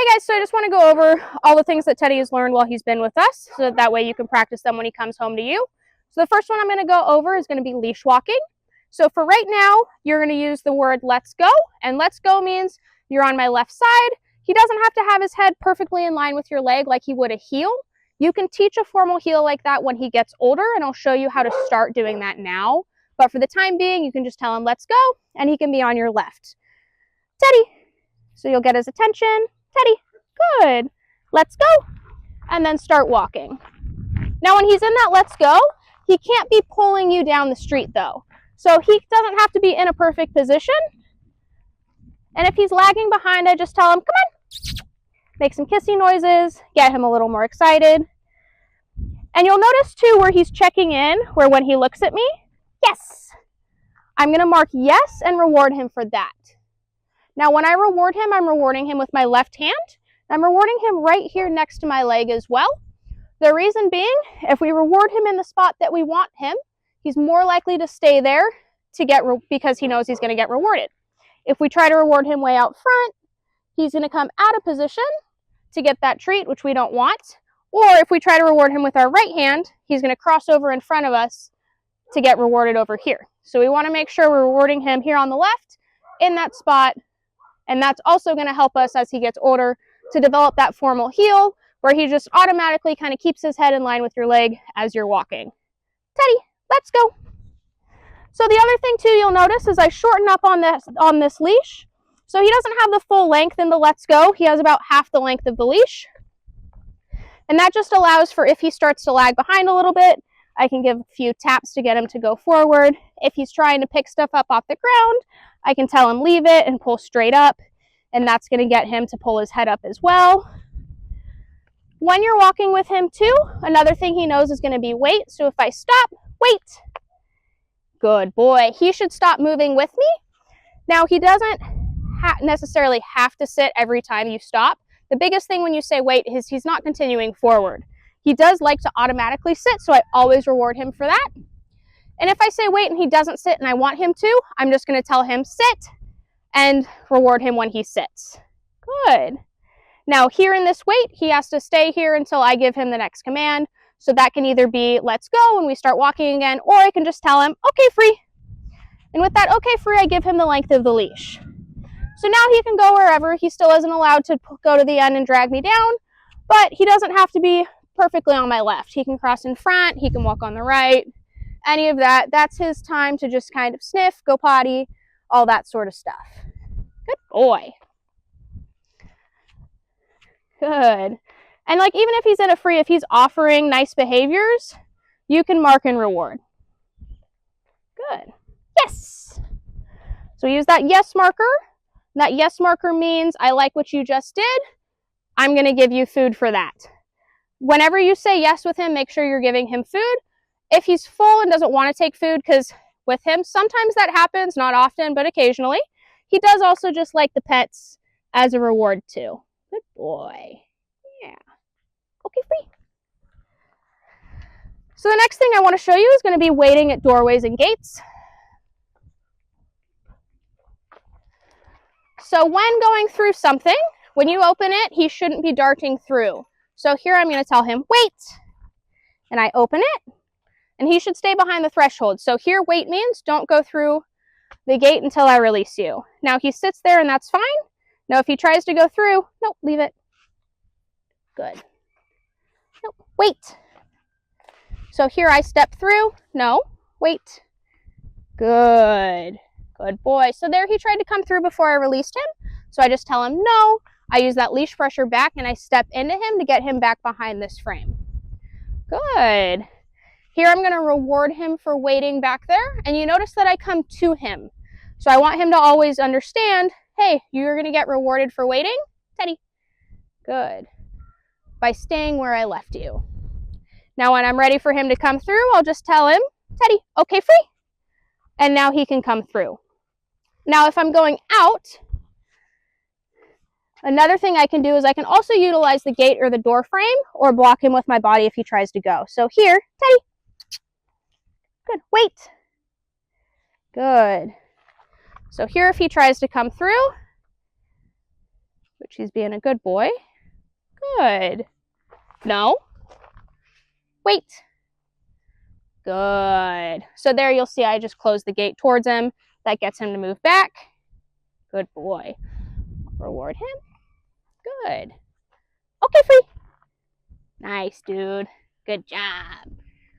Hey guys, so I just want to go over all the things that Teddy has learned while he's been with us, so that way you can practice them when he comes home to you. So the first one I'm going to go over is going to be leash walking. So for right now, you're going to use the word let's go, and let's go means you're on my left side. He doesn't have to have his head perfectly in line with your leg like he would a heel. You can teach a formal heel like that when he gets older, and I'll show you how to start doing that now. But for the time being, you can just tell him let's go, and he can be on your left. Teddy. So you'll get his attention. Teddy, good. Let's go. And then start walking. Now when he's in that let's go, he can't be pulling you down the street though. So he doesn't have to be in a perfect position. And if he's lagging behind, I just tell him, come on. Make some kissy noises, get him a little more excited. And you'll notice too where he's checking in, where when he looks at me, yes. I'm going to mark yes and reward him for that. Now when I reward him, I'm rewarding him with my left hand. I'm rewarding him right here next to my leg as well. The reason being, if we reward him in the spot that we want him, he's more likely to stay there because he knows he's going to get rewarded. If we try to reward him way out front, he's going to come out of position to get that treat, which we don't want. Or if we try to reward him with our right hand, he's going to cross over in front of us to get rewarded over here. So we want to make sure we're rewarding him here on the left in that spot. And that's also going to help us as he gets older to develop that formal heel where he just automatically kind of keeps his head in line with your leg as you're walking. Teddy, let's go. So the other thing too you'll notice is I shorten up on this leash. So he doesn't have the full length in the let's go. He has about half the length of the leash. And that just allows for if he starts to lag behind a little bit, I can give a few taps to get him to go forward. If he's trying to pick stuff up off the ground, I can tell him leave it and pull straight up, and that's going to get him to pull his head up as well. When you're walking with him too, another thing he knows is going to be wait. So if I stop, wait. Good boy. He should stop moving with me. Now he doesn't necessarily have to sit every time you stop. The biggest thing when you say wait is he's not continuing forward. He does like to automatically sit, so I always reward him for that. And if I say wait and he doesn't sit and I want him to, I'm just going to tell him sit and reward him when he sits. Good. Now here in this wait, he has to stay here until I give him the next command. So that can either be let's go when we start walking again, or I can just tell him okay free. And with that okay free, I give him the length of the leash. So now he can go wherever. He still isn't allowed to go to the end and drag me down, but he doesn't have to be perfectly on my left. He can cross in front, he can walk on the right, any of that. That's his time to just kind of sniff, go potty, all that sort of stuff. Good boy. Good. And like even if he's in a free, if he's offering nice behaviors, you can mark and reward. Good. Yes. So we use that yes marker. That yes marker means I like what you just did. I'm going to give you food for that. Whenever you say yes with him, make sure you're giving him food. If he's full and doesn't want to take food, because with him, sometimes that happens, not often, but occasionally. He does also just like the pets as a reward too. Good boy. Yeah. Okay, free. So the next thing I want to show you is going to be waiting at doorways and gates. So when going through something, when you open it, he shouldn't be darting through. So here I'm going to tell him, wait. And I open it, and he should stay behind the threshold. So here, wait means don't go through the gate until I release you. Now he sits there, and that's fine. Now if he tries to go through, nope, leave it. Good. Nope, wait. So here I step through. No, wait. Good. Good boy. So there he tried to come through before I released him. So I just tell him no. I use that leash pressure back and I step into him to get him back behind this frame. Good. Here I'm going to reward him for waiting back there. And you notice that I come to him. So I want him to always understand, hey, you're going to get rewarded for waiting. Teddy. Good. By staying where I left you. Now when I'm ready for him to come through, I'll just tell him, Teddy, okay, free. And now he can come through. Now if I'm going out, another thing I can do is I can also utilize the gate or the door frame or block him with my body if he tries to go. So here, Teddy. Good, wait. Good. So here if he tries to come through, Which he's being a good boy. Good. No. Wait. Good. So there you'll see I just closed the gate towards him. That gets him to move back. Good boy. Reward him. Good. Okay, free. Nice, dude. Good job.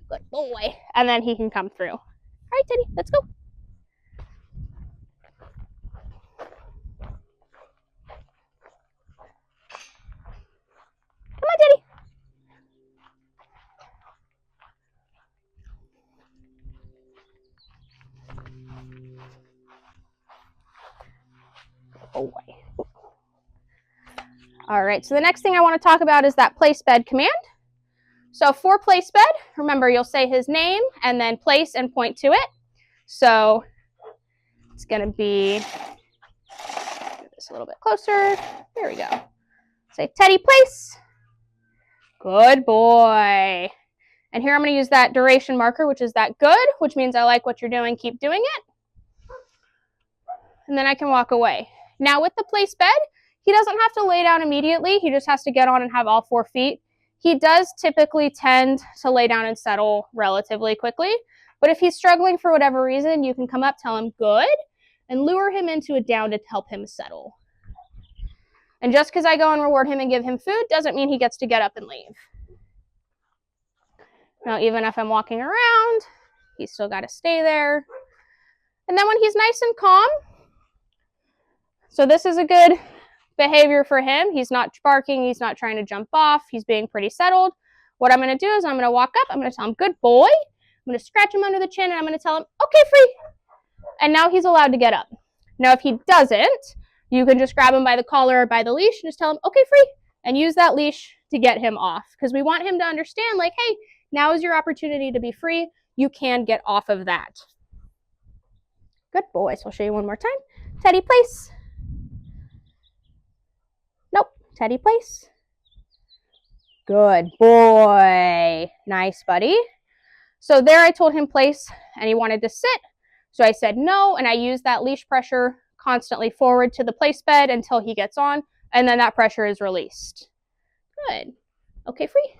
Good boy. And then he can come through. All right, Teddy, let's go. Come on, Teddy. Boy. All right, so the next thing I want to talk about is that place bed command. So for place bed, remember you'll say his name and then place and point to it. So it's going to be, get this a little bit closer. There we go. Say Teddy, place. Good boy. And here I'm going to use that duration marker, which is that good, which means I like what you're doing. Keep doing it. And then I can walk away. Now with the place bed, he doesn't have to lay down immediately. He just has to get on and have all 4 feet. He does typically tend to lay down and settle relatively quickly. But if he's struggling for whatever reason, you can come up, tell him good, and lure him into a down to help him settle. And just because I go and reward him and give him food doesn't mean he gets to get up and leave. Now, even if I'm walking around, he's still got to stay there. And then when he's nice and calm, so this is a good behavior for him. He's not barking. He's not trying to jump off. He's being pretty settled. What I'm going to do is I'm going to walk up. I'm going to tell him, good boy. I'm going to scratch him under the chin, and I'm going to tell him, okay, free. And now he's allowed to get up. Now, if he doesn't, you can just grab him by the collar or by the leash and just tell him, okay, free, and use that leash to get him off. Because we want him to understand, like, hey, now is your opportunity to be free. You can get off of that. Good boy. So I'll show you one more time. Teddy, place. Nope. Teddy, place. Good boy. Nice, buddy. So there I told him place, and he wanted to sit. So I said no, and I used that leash pressure constantly forward to the place bed until he gets on, and then that pressure is released. Good. Okay, free.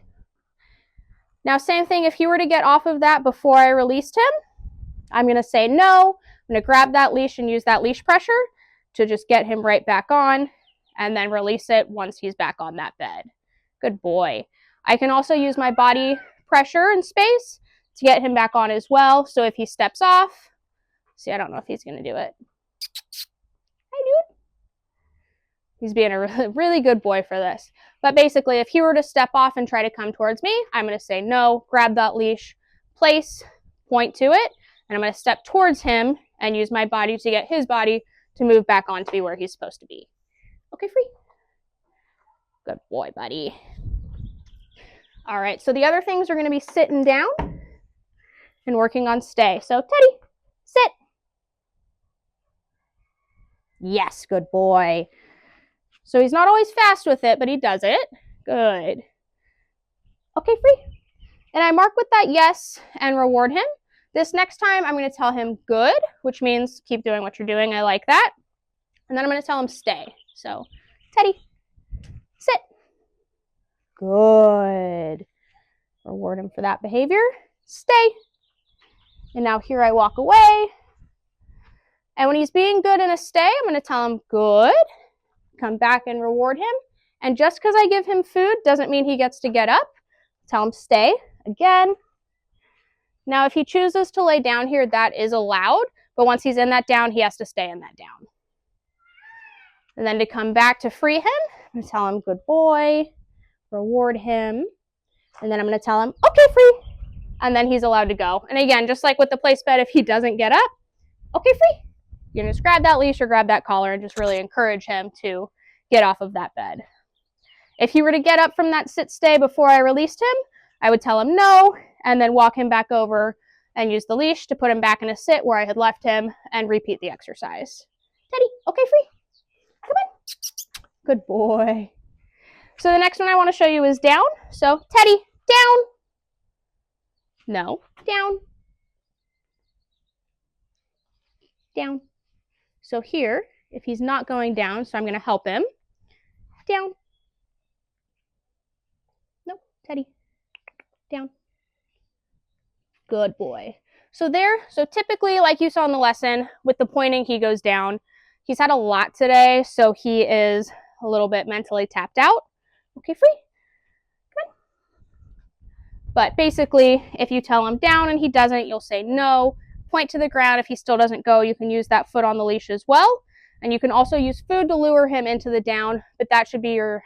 Now, same thing, if he were to get off of that before I released him, I'm going to say no. I'm going to grab that leash and use that leash pressure to just get him right back on, and then release it once he's back on that bed. Good boy. I can also use my body pressure and space to get him back on as well. So if he steps off, see, I don't know if he's going to do it. Hi, dude. He's being a really good boy for this. But basically, if he were to step off and try to come towards me, I'm going to say no, grab that leash, place, point to it, and I'm going to step towards him and use my body to get his body to move back on to be where he's supposed to be. Okay, free. Good boy, buddy. All right, so the other things are going to be sitting down and working on stay. So, Teddy, sit. Yes, good boy. So he's not always fast with it, but he does it. Good. Okay, free. And I mark with that yes and reward him. This next time, I'm going to tell him good, which means keep doing what you're doing. I like that. And then I'm going to tell him stay. So, Teddy, sit. Good. Reward him for that behavior. Stay. And now here I walk away. And when he's being good in a stay, I'm going to tell him good. Come back and reward him. And just because I give him food doesn't mean he gets to get up. Tell him stay. Again. Now, if he chooses to lay down here, that is allowed. But once he's in that down, he has to stay in that down. And then to come back to free him, I'm going to tell him good boy. Reward him. And then I'm going to tell him, okay, free. And then he's allowed to go. And again, just like with the place bed, if he doesn't get up, okay, free. You can just grab that leash or grab that collar and just really encourage him to get off of that bed. If he were to get up from that sit stay before I released him, I would tell him no, and then walk him back over and use the leash to put him back in a sit where I had left him and repeat the exercise. Teddy, okay, free. Come on. Good boy. So the next one I want to show you is down. So, Teddy, down. No, down. Down. So here, if he's not going down, so I'm going to help him. down. Nope, Teddy, down. Good boy. So typically, like you saw in the lesson, with the pointing, he goes down. He's had a lot today, so he is a little bit mentally tapped out. Okay, free. Good. But basically, if you tell him down and he doesn't, you'll say no. Point to the ground. If he still doesn't go, you can use that foot on the leash as well. And you can also use food to lure him into the down, but that should be your,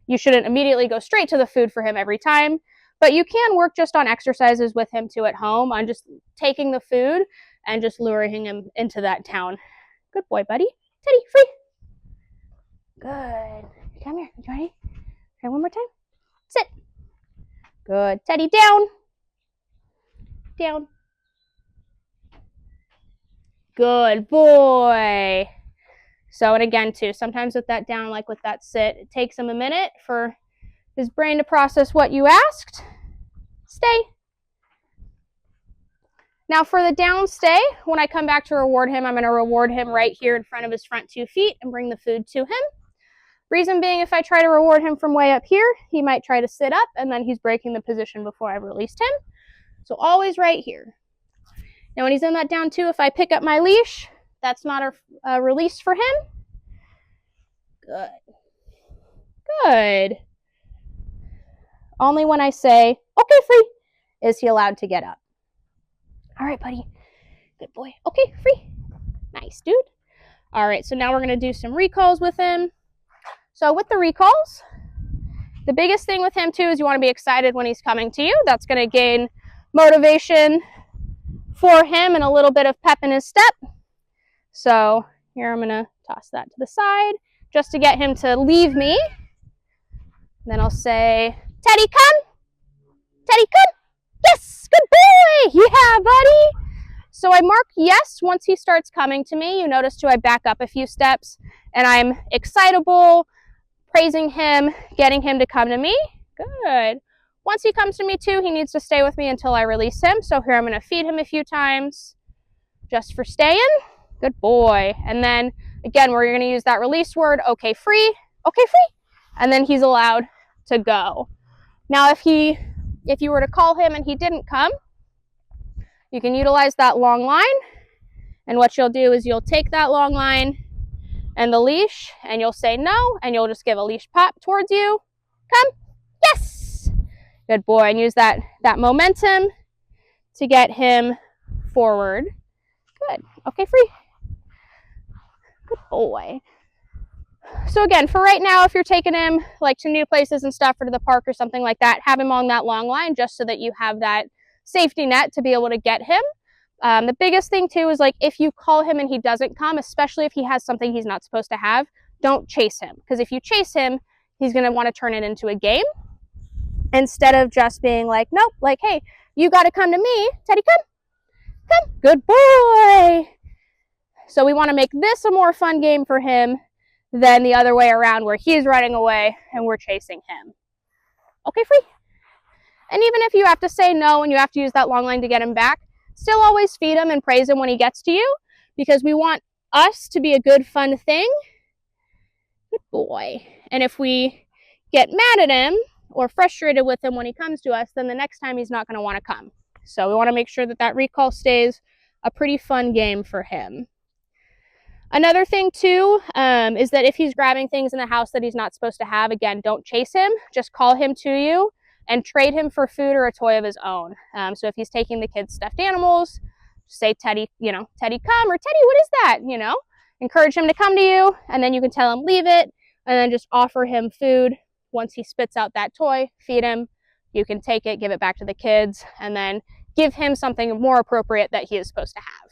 you shouldn't immediately go straight to the food for him every time. But you can work just on exercises with him too at home, on just taking the food and just luring him into that down. Good boy, buddy. Teddy, free. Good. Come here. You ready? Try one more time. Sit. Good. Teddy, down. Down. Good boy. So, and again, too, sometimes with that down, like with that sit, it takes him a minute for his brain to process what you asked. Stay. Now for the down stay, when I come back to reward him, I'm going to reward him right here in front of his front 2 feet and bring the food to him. Reason being, if I try to reward him from way up here, he might try to sit up and then he's breaking the position before I've released him. So always right here. Now when he's in that down 2, if I pick up my leash, that's not a release for him. Good. Good. Only when I say, okay, free, is he allowed to get up. All right, buddy. Good boy. Okay, free. Nice, dude. All right, so now we're going to do some recalls with him. So with the recalls, the biggest thing with him, too, is you want to be excited when he's coming to you. That's going to gain motivation for him and a little bit of pep in his step. So here I'm going to toss that to the side just to get him to leave me. And then I'll say, Teddy, come. Teddy, come. Yes, good boy. Yeah, buddy. So I mark yes once he starts coming to me. You notice too, I back up a few steps and I'm excitable, praising him, getting him to come to me. Good. Once he comes to me too, he needs to stay with me until I release him. So here I'm going to feed him a few times just for staying. Good boy. And then again, we're going to use that release word, okay, free, and then he's allowed to go. Now, if you were to call him and he didn't come, you can utilize that long line. And what you'll do is you'll take that long line and the leash and you'll say no, and you'll just give a leash pop towards you. Come. Yes. Good boy. And use that momentum to get him forward. Good. Okay, free. Good boy. So again, for right now, if you're taking him like to new places and stuff or to the park or something like that, have him on that long line just so that you have that safety net to be able to get him. The biggest thing too is like if you call him and he doesn't come, especially if he has something he's not supposed to have, don't chase him. Because if you chase him, he's going to want to turn it into a game instead of just being like, nope, like, hey, you got to come to me. Teddy, come. Come. Good boy. So we want to make this a more fun game for him than the other way around where he's running away and we're chasing him. Okay, free. And even if you have to say no and you have to use that long line to get him back, still always feed him and praise him when he gets to you because we want us to be a good, fun thing. Good boy. And if we get mad at him or frustrated with him when he comes to us, then the next time he's not going to want to come. So we want to make sure that that recall stays a pretty fun game for him. Another thing too is that if he's grabbing things in the house that he's not supposed to have, again, don't chase him. Just call him to you and trade him for food or a toy of his own. So if he's taking the kids' stuffed animals, say, Teddy, Teddy, come, or Teddy, what is that? Encourage him to come to you, and then you can tell him, leave it, and then just offer him food. Once he spits out that toy, feed him. You can take it, give it back to the kids, and then give him something more appropriate that he is supposed to have.